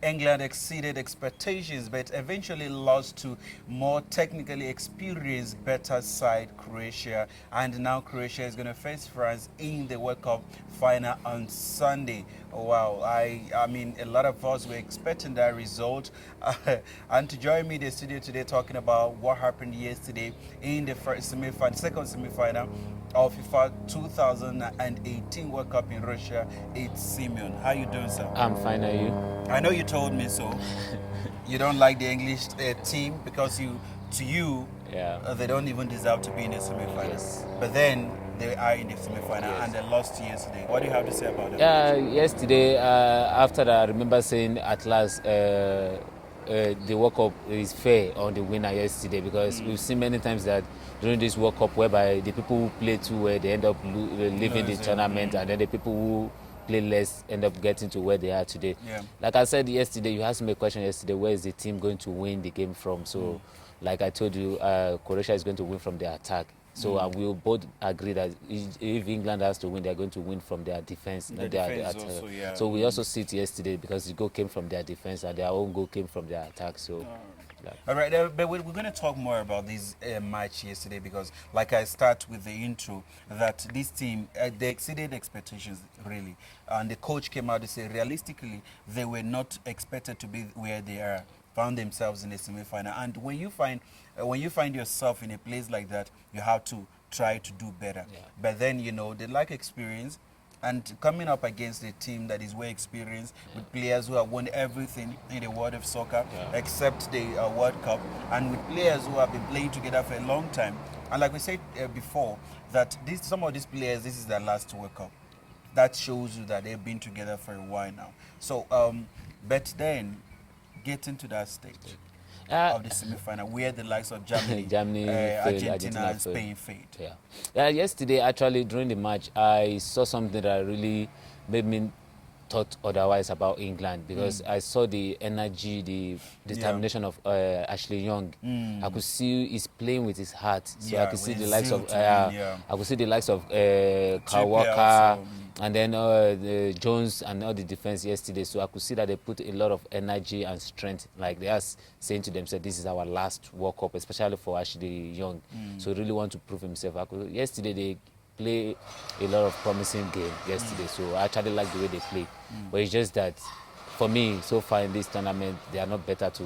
England exceeded expectations but eventually lost to more technically experienced, better side Croatia. And now Croatia is going to face France in the World Cup final on Sunday. Wow, I mean, a lot of us were expecting that result. And to join me in the studio today talking about what happened yesterday in the first semi-final, second semi-final of FIFA 2018 World Cup in Russia, it's Simeon. How you doing, sir? I'm fine, are you? I know you told me so. You don't like the English team because to you, Yeah. they don't even deserve to be in the semi-final. Yes. But then they are in the semi-final Yes. and they lost yesterday. What do you have to say about that? Yeah, yesterday, after that, I remember saying at last the World Cup is fair on the winner yesterday because we've seen many times that during this World Cup whereby the people who play too well, they end up leaving the tournament, and then the people who play less end up getting to where they are today. Yeah. Like I said yesterday, you asked me a question yesterday, where is the team going to win the game from? So, like I told you, Croatia is going to win from their attack. So we'll both agree that if England has to win, they're going to win from their defense, not their defense attack. also, yeah. So we also see it yesterday because the goal came from their defense and their own goal came from their attack. So. Yeah. All right, but we're going to talk more about this match yesterday because, like I start with the intro, that this team, they exceeded expectations, really. And the coach came out to say, realistically, they were not expected to be where they are, found themselves in the semi-final. And when you find yourself in a place like that, you have to try to do better. Yeah. But then, you know, they lack experience. And coming up against a team that is well experienced with players who have won everything in the world of soccer except the World Cup, and with players who have been playing together for a long time. And like we said before, that some of these players, this is their last World Cup. That shows you that they've been together for a while now. So, but then getting to that stage of the semi-final where the likes of Germany, Argentina, and Spain failed. Yeah. Yesterday, actually, during the match, I saw something that really made me thought otherwise about England because I saw the energy, the determination of Ashley Young. I could see he's playing with his heart. So I could see the likes of I could see the likes of Kyle Walker and then Jones and all the defense yesterday. So I could see that they put a lot of energy and strength. Like they are saying to themselves, this is our last World Cup, especially for Ashley Young. So really want to prove himself. Yesterday they play a lot of promising game yesterday, so I actually like the way they play. But it's just that for me, so far in this tournament, they are not better to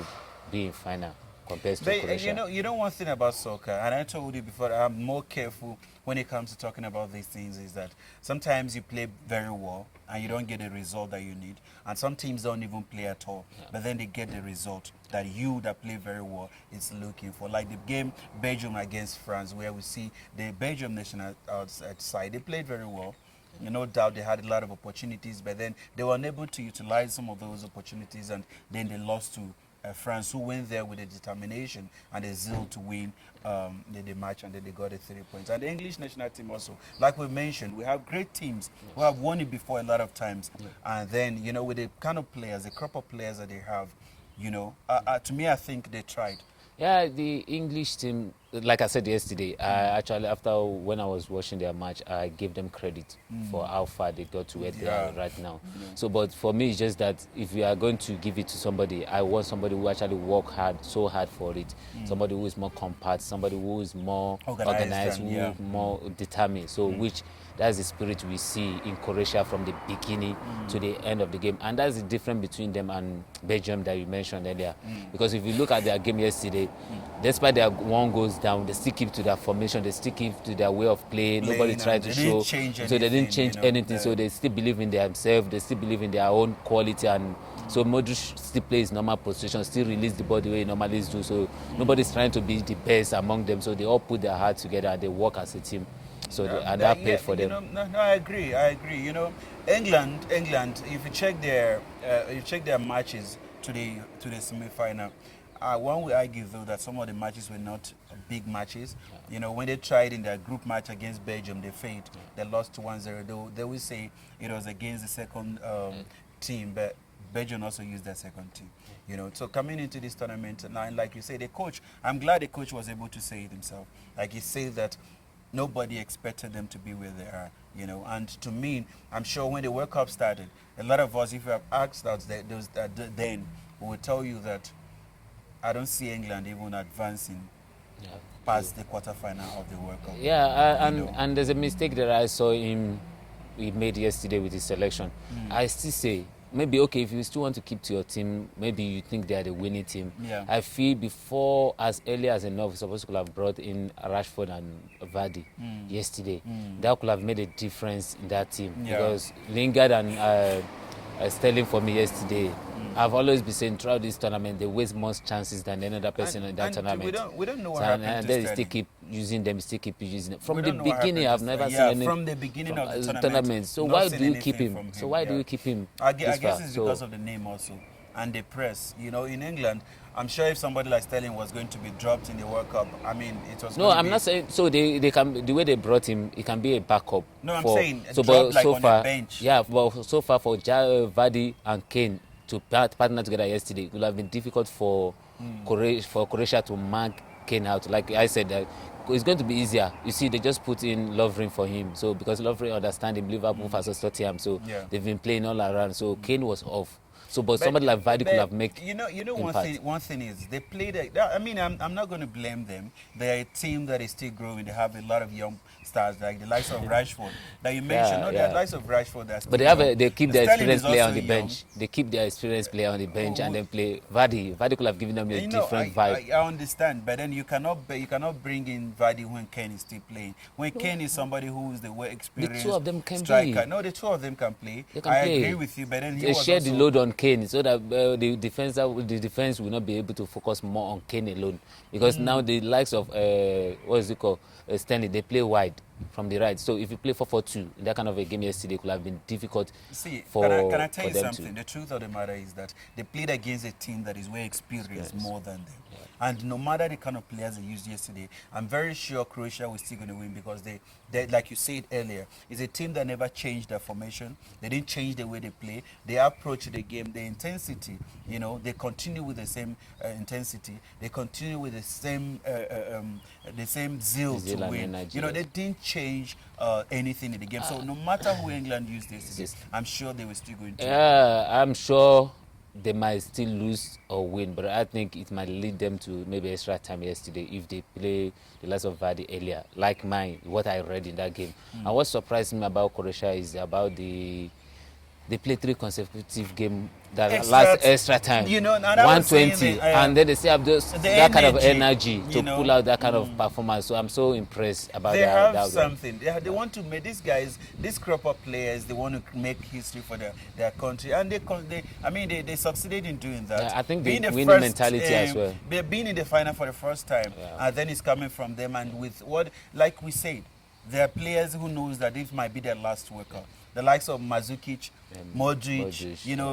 be in final compared to Croatia. You know one thing about soccer, and I told you before, I'm more careful when it comes to talking about these things, is that sometimes you play very well and you don't get the result that you need, and some teams don't even play at all, but then they get the result that you that play very well is looking for. Like the game Belgium against France, where we see the Belgium national side, they played very well. No doubt they had a lot of opportunities, but then they were unable to utilize some of those opportunities, and then they lost to France, who went there with a determination and a zeal to win the match, and then they got the 3 points. And the English national team also, like we mentioned, we have great teams who have won it before a lot of times. And then, you know, with the kind of players, the crop of players that they have, you know, to me, I think they tried. Yeah, the English team, like I said yesterday, actually after when I was watching their match, I gave them credit for how far they got to where they are right now. So, but for me, it's just that if we are going to give it to somebody, I want somebody who actually work hard, so hard for it. Somebody who is more compact, somebody who is more organized, who is more determined. So, which that's the spirit we see in Croatia from the beginning to the end of the game. And that's the difference between them and Belgium that you mentioned earlier. Because if you look at their game yesterday, despite their one goes down, they still keep to their formation, they still keep to their way of playing. Nobody tried to show. So they didn't change anything. So they still believe in themselves, they still believe in their own quality. And so Modric still plays normal position, still release the body the way he normally do. So nobody's trying to be the best among them. So they all put their heart together and they work as a team. So and that paid for them. No, I agree. You know, England. If you check their matches to the semi-final, one would argue though that some of the matches were not big matches. You know, when they tried in their group match against Belgium, they failed. They lost 1-0. They will say it was against the second team, but Belgium also used their second team. You know, so coming into this tournament, and like you say, the coach. I'm glad the coach was able to say it himself. Like he said that nobody expected them to be where they are, And to me, I'm sure when the World Cup started, a lot of us, if you have asked us then, we will tell you that I don't see England even advancing past the quarterfinal of the World Cup. Yeah, and there's a mistake that I saw he made yesterday with his selection. I still say, maybe, okay, if you still want to keep to your team, maybe you think they are the winning team. Yeah. I feel before, as early as enough, we're supposed to have brought in Rashford and Vardy yesterday. That could have made a difference in that team. Yeah. Because Lingard and Sterling for me yesterday, I've always been saying throughout this tournament, they waste more chances than any other person in that tournament. We don't know what happened and to they Sterling. still keep using them, still keep using them. From We the don't know what beginning, happened I've to never Sterling. seen any From the beginning of the tournament. So not why seen do you anything keep him? from So why do yeah. you keep him? I guess far? it's because of the name also and the press. In England, I'm sure if somebody like Sterling was going to be dropped in the World Cup, I mean, it was. No, I'm not saying. So they can, the way they brought him, it can be a backup. No, I'm saying so, drop but like so on far, the bench. Yeah, but so far for Vardy and Kane to partner together yesterday, it would have been difficult for Croatia to mark Kane out. Like I said, it's going to be easier. You see, they just put in Lovren for him. So because Lovren understands him, Liverpool versus Tottenham, so they've been playing all around. So Kane was off. So, but somebody like Vardy could have made one thing is they played. I mean, I'm not going to blame them. They're a team that is still growing. They have a lot of young stars like the likes of Rashford that you mentioned. The likes of Rashford. That's but they keep their experienced player on the bench. They keep their experienced player on the bench and then play Vardy. Vardy could have given them a different vibe. I understand, but then you cannot bring in Vardy when Kane is still playing. When Kane is somebody who is the way experienced the two of them can striker. play. No, the two of them can play. They can I play. agree with you, but then they share the load on Kane, so that the defense will not be able to focus more on Kane alone, because now the likes of Stanley, they play wide from the right. So if you play 4-4-2 in that kind of a game yesterday, it could have been difficult. Can I tell you something? The truth of the matter is that they played against a team that is way experienced more than them. And no matter the kind of players they used yesterday, I'm very sure Croatia was still going to win, because they, like you said earlier, is a team that never changed their formation. They didn't change the way they play. They approach the game, the intensity, they continue with the same intensity. They continue with the same zeal to win. Energy, they didn't change anything in the game. So no matter who England used this, I'm sure they were still going to. I'm sure they might still lose or win, but I think it might lead them to maybe extra time yesterday if they play the last of Vardy earlier, like what I read in that game. And what surprised me about Croatia is about they play 3 consecutive games that last extra time, 120, and then they still have that kind of energy to pull out that kind of performance. So I'm so impressed about that. They have something. They want to make these guys, these crop up players, they want to make history for their country, and they succeeded in doing that. I think the winning mentality as well. Being in the final for the first time, and then it's coming from them, and with like we said, there are players who knows that this might be their last World Cup. The likes of Mandzukic, Modric,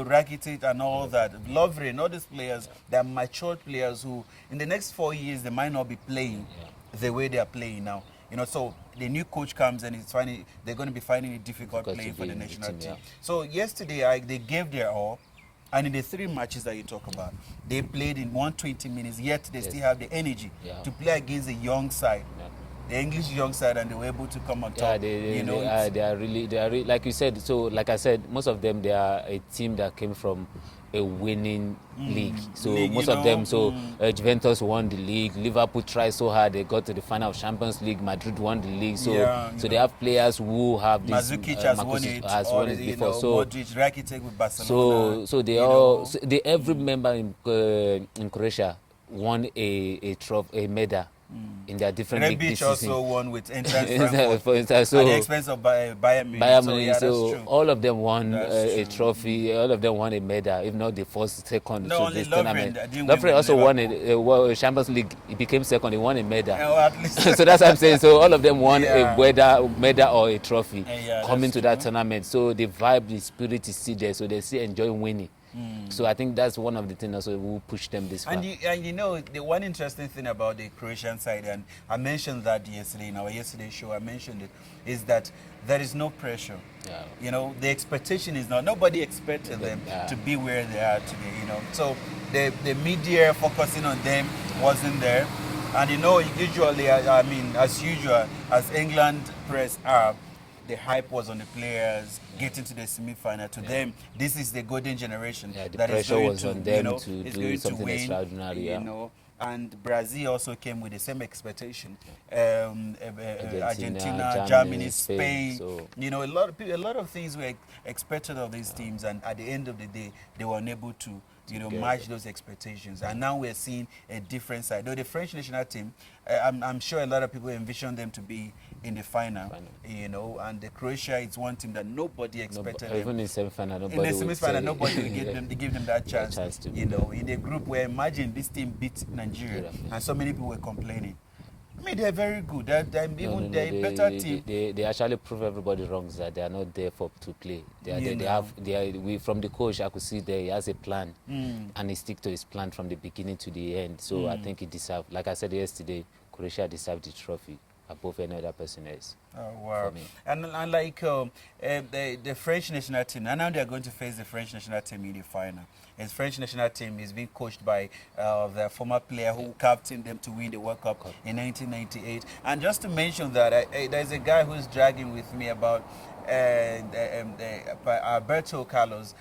Rakitic and all that. Lovren, all these players, they're matured players who, in the next 4 years, they might not be playing the way they are playing now. So the new coach comes and they're going to be finding it difficult playing for the national team. So yesterday, they gave their all. And in the 3 matches that you talk about, they played in 120 minutes, yet they still have the energy to play against a young side. The English young side, and they were able to come on top. They are really, like you said. So, like I said, most of them, they are a team that came from a winning league. So most of them, Juventus won the league. Liverpool tried so hard; they got to the final of Champions League. Madrid won the league. So they have players who have this. Mandzukic has won it before. Modric, Rakitic with Barcelona. So every member in Croatia won a medal. In their different league this season. also won with Eintracht for instance, at the expense of Bayern Munich. So all of them won a trophy. All of them won a medal, if not the first, second. No, only tournament. Lovren also won a Champions League. He became second. He won a medal. At least. So that's what I'm saying. So all of them won a medal or a trophy coming to that tournament. So the vibe, the spirit is still there. So they still enjoy winning. So I think that's one of the things also will push them this far. And the one interesting thing about the Croatian side, and I mentioned that yesterday in our yesterday show, I mentioned it, is that there is no pressure. The expectation is nobody expected them to be where they are today. So the media focusing on them wasn't there. And you know, usually, I mean, as usual, as England press are, the hype was on the players getting to the semi-final. To them, this is the golden generation Yeah, the that is pressure going was to, on you them know, to is do going to something win. extraordinary. You Yeah. know, and Brazil also came with the same expectation. Argentina, Germany, Spain. So You know, a lot of people, a lot of things were expected of these teams, and at the end of the day, they were unable to, you know, match those expectations. And now we're seeing a different side. Though the French national team, I'm sure a lot of people envision them to be in the final. You know, and the Croatia is one team that nobody expected them. even in semi-final, In nobody the would semi-final, say nobody will give them. They give them that chance. to You know, in the group where imagine this team beat Nigeria, Yeah. and so many people were complaining. I mean, they're very good. They're even no, they're a better team. they actually prove everybody wrong that they are not there for to play. From the coach I could see there he has a plan and he stick to his plan from the beginning to the end. So I think he deserved, like I said yesterday, Croatia deserved the trophy above any other person else. Oh wow! For me. And like the French national team, and now they are going to face the French national team in the final. And the French national team is being coached by their former player who captained them to win the World Cup in 1998. And just to mention that, there's a guy who's dragging with me about Alberto Carlos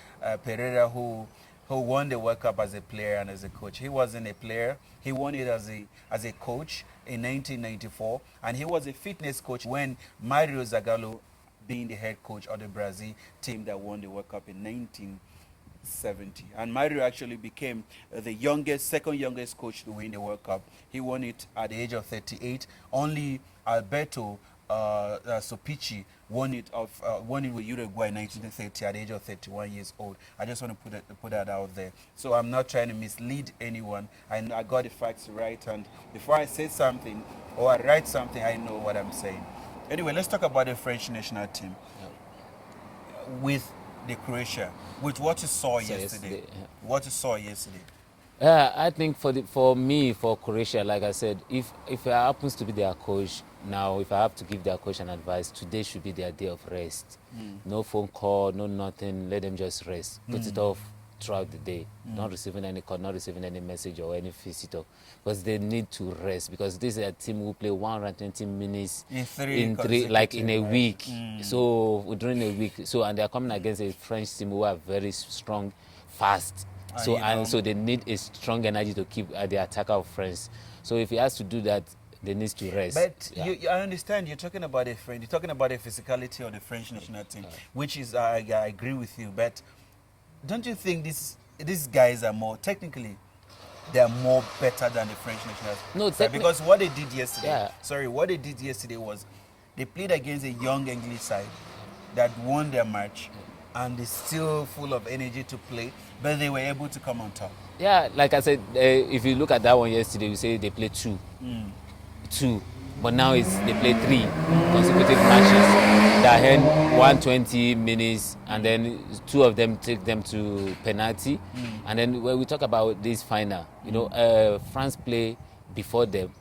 Pereira, who won the World Cup as a player and as a coach. He wasn't a player. He won it as a coach in 1994, and he was a fitness coach when Mario Zagallo being the head coach of the Brazil team that won the World Cup in 1970. And Mario actually became the second youngest coach to win the World Cup. He won it at the age of 38. Only Alberto Sopici won it with Uruguay in 1930 at the age of 31 years old. I just want to put that out there. So I'm not trying to mislead anyone. I got the facts right, and before I say something or I write something, I know what I'm saying. Anyway, let's talk about the French national team with the Croatia, with what you saw yesterday. What you saw yesterday. I think for me, for Croatia, like I said, if it happens to be their coach, now if I have to give their coach an advice, today should be their day of rest. No phone call, no nothing, let them just rest. Put it off throughout the day. Not receiving any call, not receiving any message or any visitor. Because they need to rest, because this is a team who play 120 minutes in three like in a week. So during a week. So and they are coming against a French team who are very strong, fast. So they need a strong energy to keep the attacker of France. So if he has to do that, they need to rest. But I understand you're talking about you're talking about the physicality of the French national team, which is I agree with you. But don't you think these guys are more technically? They are more better than the French national team. No, because what they did yesterday. Yeah. Sorry, what they did yesterday was they played against a young English side that won their match. And they're still full of energy to play, but they were able to come on top. Yeah, like I said, if you look at that one yesterday, you say they played two, but now they play 3 consecutive matches that end 120 minutes, and then 2 of them take them to penalty. And then when we talk about this final, you know, France play before them.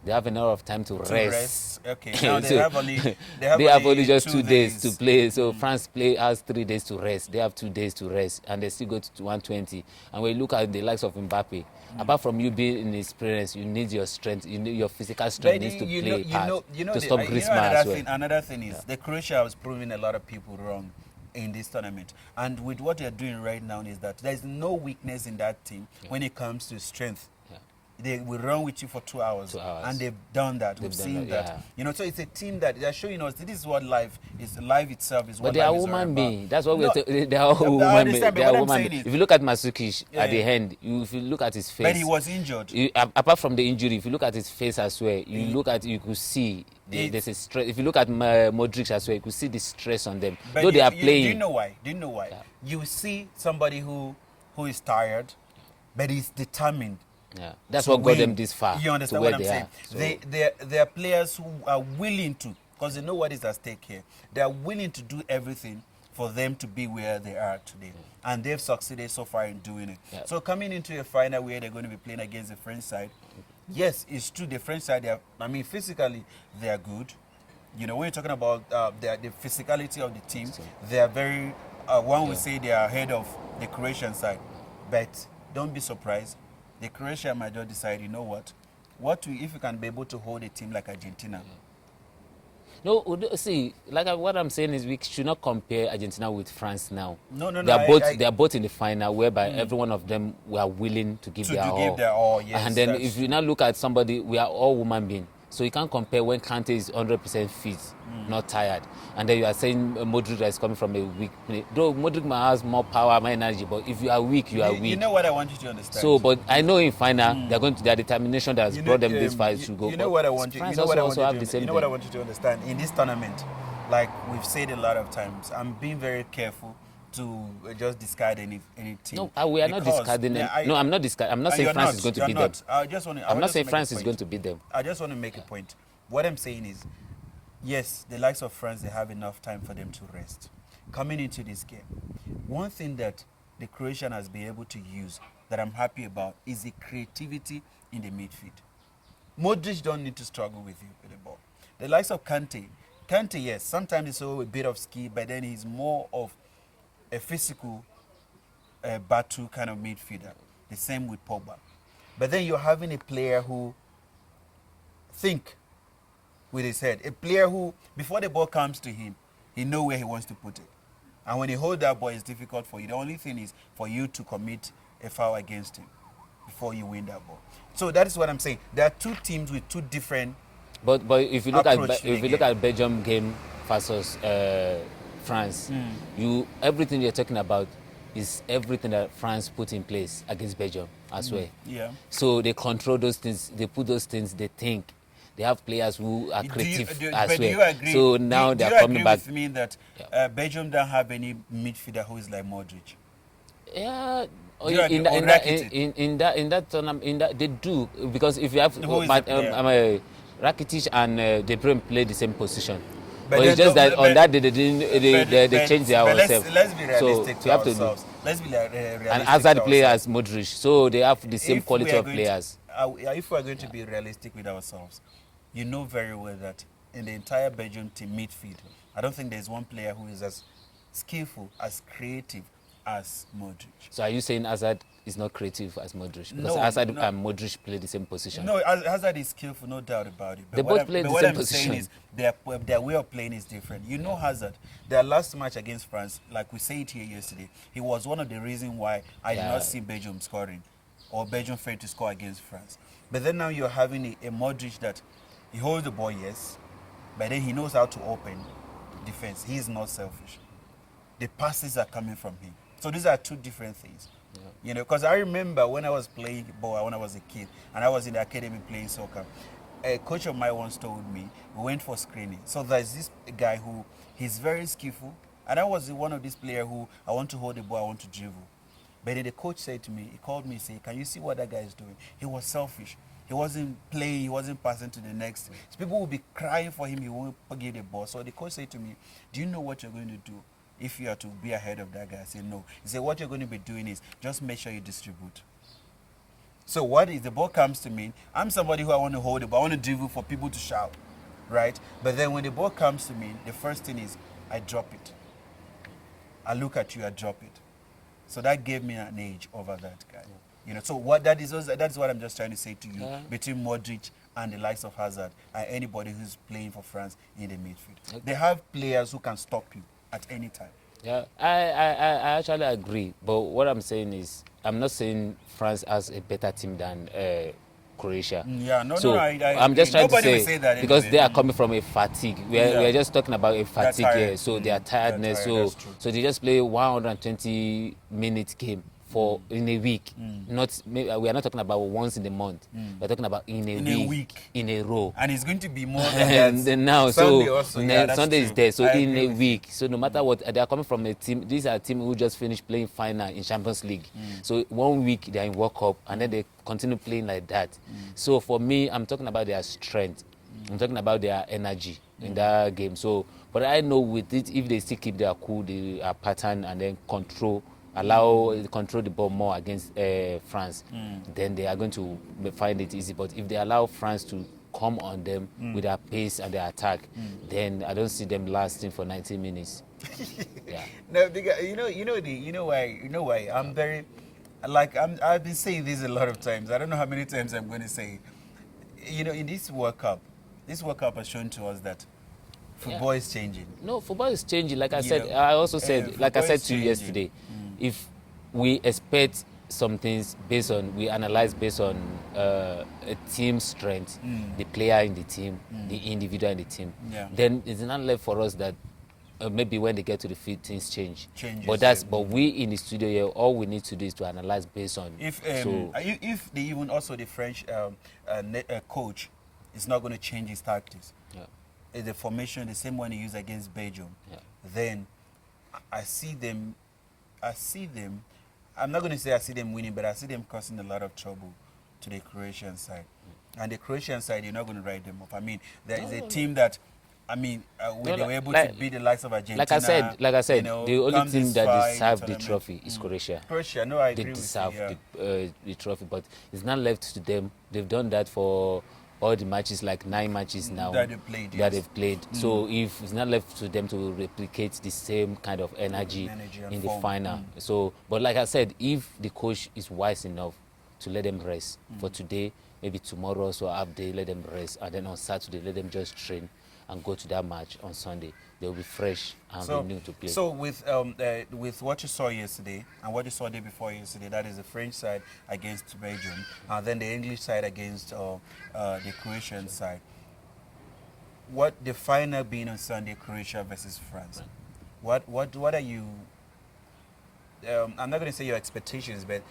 They have enough of time to rest. Okay, now they have only just 2 days to play. So France has 3 days to rest. They have 2 days to rest, and they still go to 120. And when you look at the likes of Mbappe, apart from you being inexperienced, you need your strength. You need your physical strength needs to play to stop Griezmann as well. Another thing is the Croatia was proving a lot of people wrong in this tournament, and with what they're doing right now is that there's no weakness in that team when it comes to strength. They will run with you for 2 hours, and they've done that. We've seen that. Yeah. You know, so it's a team that they're showing us this is what life is. Life itself is what. But they are human beings. That's what they are human beings. They are human beings. If you look at Mandzukic at the end, if you look at his face, but he was injured. Apart from the injury, if you look at his face as well, you could see there's a stress. If you look at Modric as well, you could see the stress on them. Though they are playing. Do you know why? Yeah. You see somebody who is tired, but he's determined. Yeah, that's what got them this far. You understand what I'm saying? So they are players who are willing to, because they know what is at stake here. They are willing to do everything for them to be where they are today, and they've succeeded so far in doing it. Yeah. So coming into a final where they're going to be playing against the French side, yes, it's true. The French side, physically they are good. You know, when you're talking about the physicality of the team, they are very. One would say they are ahead of the Croatian side, but don't be surprised. The Croatia might just decide, you know what, if you can be able to hold a team like Argentina? No, see, what I'm saying is we should not compare Argentina with France now. No, no, They no. are both they are both in the final, whereby every one of them were willing to give To their give all. their all, yes, And then that's if you now look at somebody, we are all human beings. So you can't compare when Kante is 100% fit, not tired, and then you are saying Modric is coming from a weak play. Though Modric might has more power, more energy, but if you are weak, you are weak. You know what I want you to understand. So, but I know in final their determination that has brought them this far should go. You know what I want you. France You know what I also want have you the to. same You know what I thing. want you to understand. In this tournament, like we've said a lot of times, I'm being very careful to just discard any team. No, we are not discarding them. No, I'm not discarding. I'm not saying France is going to beat them. I'm not saying France is going to beat them. I just want to make a point. What I'm saying is, yes, the likes of France, they have enough time for them to rest. Coming into this game, one thing that the Croatian has been able to use that I'm happy about is the creativity in the midfield. Modric don't need to struggle with you with the ball. The likes of Kante, yes, sometimes it's a bit of skill, but then he's more of a physical battle kind of midfielder. The same with Pogba. But then you're having a player who think with his head. A player who, before the ball comes to him, he knows where he wants to put it. And when he holds that ball, it's difficult for you. The only thing is for you to commit a foul against him before you win that ball. So that is what I'm saying. There are two teams with two different. But if you look at Belgium game versus France, everything you're talking about is everything that France put in place against Belgium as well. Yeah. So they control those things. They put those things. They think. They have players who are creative as well. Do you agree? So now they're coming back. Do you agree with me that Belgium don't have any midfielder who is like Modric? Yeah. In that tournament, they do, because if you have Rakitic and De Bruyne play the same position. But it's just that on that day they didn't. They changed their own self. Let's be realistic to ourselves. Let's be realistic. And Hazard play as Modric, so they have the same quality of players. If we are going to be realistic with ourselves, you know very well that in the entire Belgium team midfield, I don't think there's one player who is as skillful, as creative as Modric. So are you saying Hazard is not creative as Modric? Because No, Hazard and Modric play the same position. No, Hazard is skillful, no doubt about it. But they both play the same position. Saying is their way of playing is different. You know Hazard, their last match against France, like we said here yesterday, he was one of the reasons why I did not see Belgium scoring or Belgium failed to score against France. But then now you're having a Modric that he holds the ball, yes, but then he knows how to open defense. He is not selfish. The passes are coming from him. So these are two different things. Yeah. You know, because I remember when I was playing ball when I was a kid and I was in the academy playing soccer, a coach of mine once told me, we went for screening. So there's this guy who, he's very skillful, and I was one of these players who, I want to hold the ball, I want to dribble. But then the coach said to me, he called me and said, can you see what that guy is doing? He was selfish. He wasn't playing, he wasn't passing to the next. So people will be crying for him, he won't give the ball. So the coach said to me, do you know what you're going to do if you are to be ahead of that guy? I said, no. He said, what you're going to be doing is just make sure you distribute. So what is the ball comes to me, I'm somebody who I want to hold the ball, I want to dribble for people to shout, right? But then when the ball comes to me, the first thing is I drop it. I look at you, I drop it. So that gave me an edge over that guy. Yeah. You know, so that's what I'm just trying to say to you, between Modric and the likes of Hazard and anybody who's playing for France in the midfield. Okay. They have players who can stop you at any time. Yeah, I actually agree. But what I'm saying is, I'm not saying France has a better team than Croatia. I'm just trying to say that because they are coming from a fatigue. We're just talking about a fatigue here. So their tiredness. So they just play 120 minute game in a week. We are not talking about once in a month. We're talking about in a week in a row. And it's going to be more than that. now, Sunday is there. So in a week. So no matter what, they are coming from a team. These are a team who just finished playing final in Champions League. So 1 week they are in World Cup, and then they continue playing like that. So for me, I'm talking about their strength. I'm talking about their energy in that game. So, but I know with it, if they still keep their cool, their pattern, and then control the ball more against France, then they are going to find it easy. But if they allow France to come on them with their pace and their attack, then I don't see them lasting for 90 minutes. No, because you know why I've been saying this a lot of times. I don't know how many times I'm going to say it. you know, in this World Cup has shown to us that football is changing. No, football is changing. Like I You said, know, I also said, like I football said is to you changing. yesterday, if we expect some things based on, we analyze based on a team strength, the player in the team, the individual in the team, Yeah. then it's not left for us that maybe when they get to the field, things change. Changes, But that's yeah. but we in the studio here, all we need to do is to analyze based on. If the even also the French coach is not going to change his tactics, the formation the same one he used against Belgium, then I see them. I'm not going to say I see them winning, but I see them causing a lot of trouble to the Croatian side. And the Croatian side, you're not going to write them off. I mean, there is a team that, I mean, they were able to beat the likes of Argentina. Like I said, you know, the only come team this that far in deserves the tournament. trophy is Croatia. Croatia, no, I agree They with deserve you. the trophy, but it's not left to them. They've done that for all the matches, like 9 matches now That they played, that yes. they've played. So if it's not left to them to replicate the same kind of energy and in the form. final. So, but like I said, if the coach is wise enough to let them rest for today, maybe tomorrow, so half day, let them rest, and then on Saturday, let them just train and go to that match on Sunday. They'll be fresh and be new to play. So with what you saw yesterday and what you saw the day before yesterday, that is the French side against Belgium, and then the English side against the Croatian side. What the final being on Sunday, Croatia versus France. What are you? I'm not going to say your expectations, but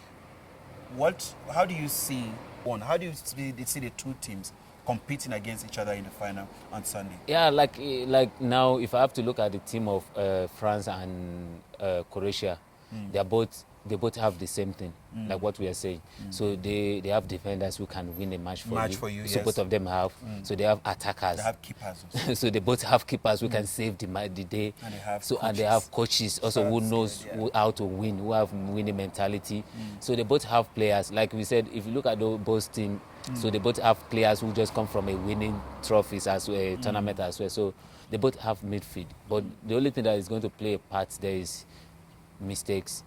how do you see one? How do you see the two teams competing against each other in the final on Sunday? Yeah, like now, if I have to look at the team of France and Croatia, they both have the same thing, like what we are saying. So they have defenders who can win a match for you. So yes. both of them have. So they have attackers. They have keepers also. So they both have keepers who can save the day. And they have and they have coaches also who knows how to win, who have winning mentality. So they both have players. Like we said, if you look at both teams, so they both have players who just come from a winning trophies as well, a tournament as well. So they both have midfield. But the only thing that is going to play a part there is mistakes.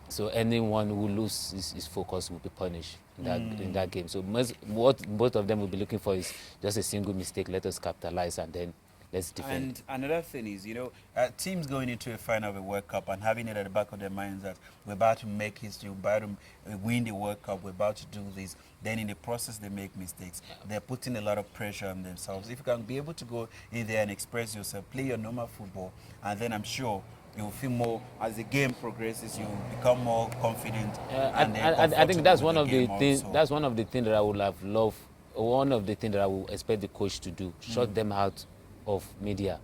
So anyone who loses his focus will be punished in that game. So what both of them will be looking for is just a single mistake. Let us capitalize and then let's defend. And another thing is, you know, teams going into a final of a World Cup and having it at the back of their minds that we're about to make history, we're about to win the World Cup, we're about to do this. Then in the process, they make mistakes. They're putting a lot of pressure on themselves. If you can be able to go in there and express yourself, play your normal football, and then I'm sure you'll feel more, as the game progresses, you'll become more confident. I think that's one of the things. also. That's one of the things that I would have loved. One of the things that I would expect the coach to do: shut them out of media,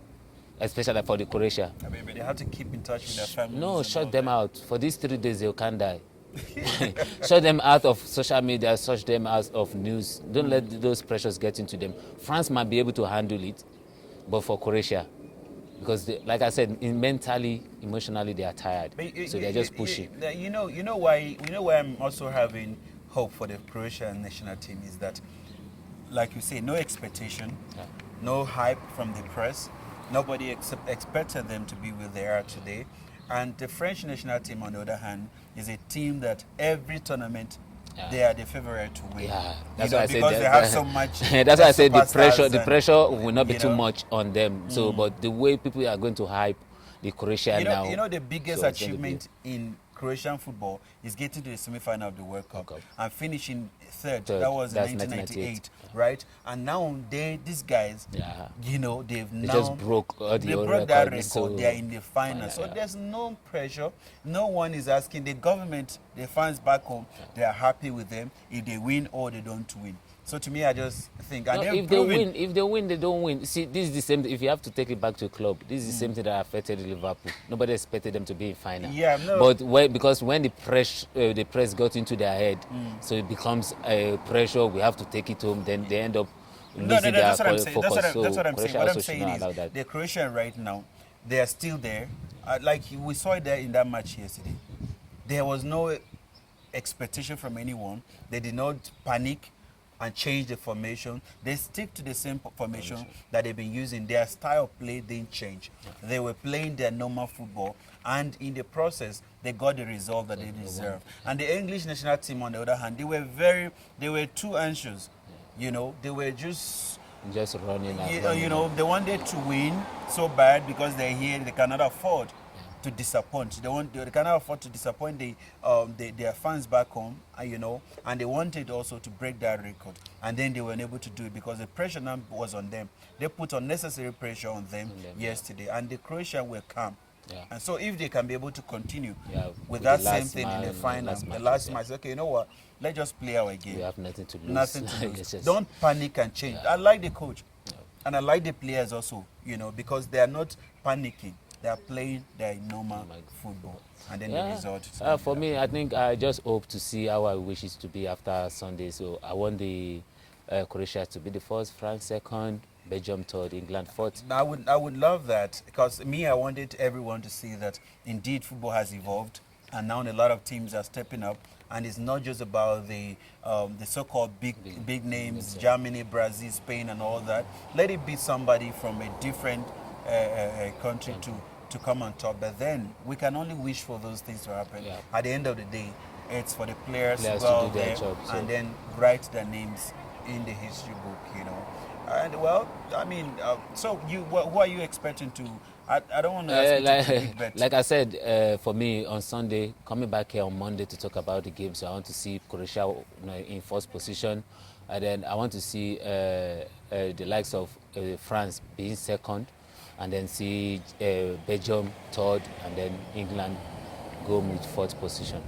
especially for the Croatia. I mean, but they have to keep in touch with their families. No, and shut all them that. out. For these 3 days, they can't die. Shut them out of social media, shut them out of news. Don't let those pressures get into them. France might be able to handle it, but for Croatia, because like I said, mentally, emotionally, they are tired, so they're just pushing. You know why I'm also having hope for the Croatian national team is that, like you say, no expectation, no hype from the press. Nobody expected them to be where they are today. And the French national team, on the other hand, is a team that every tournament they are the favorite to win. Yeah, that's why I said because they have so much. That's why I said the superstars pressure will not be too know. much on them. So, but the way people are going to hype the Croatia now. You know the biggest so it's going to achievement in Croatian football is getting to the semi-final of the World Cup and finishing third. That was in That's 1998, right? And now these guys, you know, they just broke all the old broke that records, record. so They are in the final, so there's no pressure. No one is asking. The government, the fans back home, they are happy with them if they win or they don't win. So to me, I just think, and no, if they win, they don't win. See, this is the same. If you have to take it back to a club, this is the same thing that affected Liverpool. Nobody expected them to be in final. Yeah, no. But because when the press got into their head, so it becomes a pressure. We have to take it home. Then they end up losing their focus. That's what I'm saying. What I'm should saying not is, allow that. the Croatian right now, they are still there. Like we saw it there in that match yesterday. There was no expectation from anyone. They did not panic and change the formation. They stick to the same formation that they've been using. Their style of play didn't change. They were playing their normal football, and in the process, they got the result that they deserve. And the English national team, on the other hand, they were too anxious. You know, they were just running and you, running. you know, they wanted to win so bad because they're here. They cannot afford to disappoint. They cannot afford to disappoint their fans back home. You know, and they wanted also to break that record. And then they were unable to do it because the pressure now was on them. They put unnecessary pressure on them yesterday, and the Croatian were calm. Yeah. And so if they can be able to continue Yeah, with with that the same last thing in the man, final, last the matches, last yeah. match, okay, you know what? Let's just play our game. We have nothing to lose. Nothing to lose. Let's just- Don't panic and change. Yeah. I like the coach. And I like the players also, you know, because they are not panicking. They are playing their normal football. And then the result is gonna be for that. me, I think I just hope to see how I wish it to be after Sunday. So I want the Croatia to be the first, France second, Belgium third, England fourth. I would love that because me, I wanted everyone to see that indeed football has evolved, and now a lot of teams are stepping up, and it's not just about the so-called big names, Germany, Brazil, Spain, and all that. Let it be somebody from a different country to come on top. But then we can only wish for those things to happen. Yeah. At the end of the day, it's for the players to Players go to out do their there job, so- and then write their names in the history book, you know. And well, I mean, so who are you expecting to? I don't want to ask you to predict, but like I said, for me on Sunday, coming back here on Monday to talk about the game, so I want to see Croatia in first position, and then I want to see the likes of France being second, and then see Belgium third, and then England go with fourth position.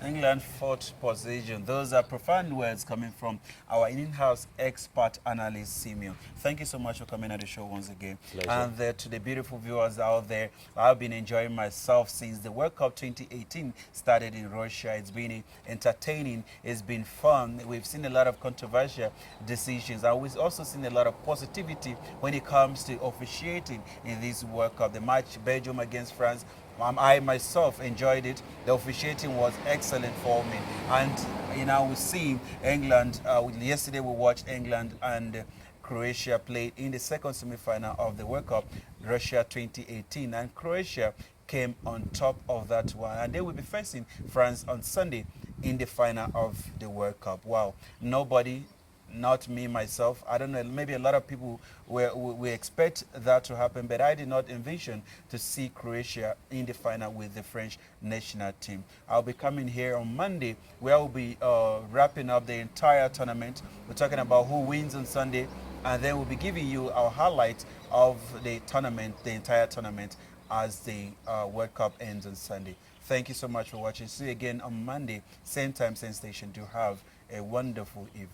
England fourth position. Those are profound words coming from our in-house expert analyst, Simeon. Thank you so much for coming on the show once again. Pleasure. And to the beautiful viewers out there, I've been enjoying myself since the World Cup 2018 started in Russia. It's been entertaining. It's been fun. We've seen a lot of controversial decisions. And we've also seen a lot of positivity when it comes to officiating in this World Cup. The match Belgium against France, I myself enjoyed it. The officiating was excellent for me. And, you know, we've seen England. Yesterday we watched England and Croatia play in the second semi-final of the World Cup, Russia 2018. And Croatia came on top of that one. And they will be facing France on Sunday in the final of the World Cup. Wow. Nobody, not me myself, I don't know, maybe a lot of people we expect that to happen, but I did not envision to see Croatia in the final with the French national team. I'll be coming here on Monday where we'll be wrapping up the entire tournament. We're talking about who wins on Sunday, and then we'll be giving you our highlight of the tournament, the entire tournament, as the World Cup ends on Sunday. Thank you so much for watching. See you again on Monday, same time, same station. Do have a wonderful evening.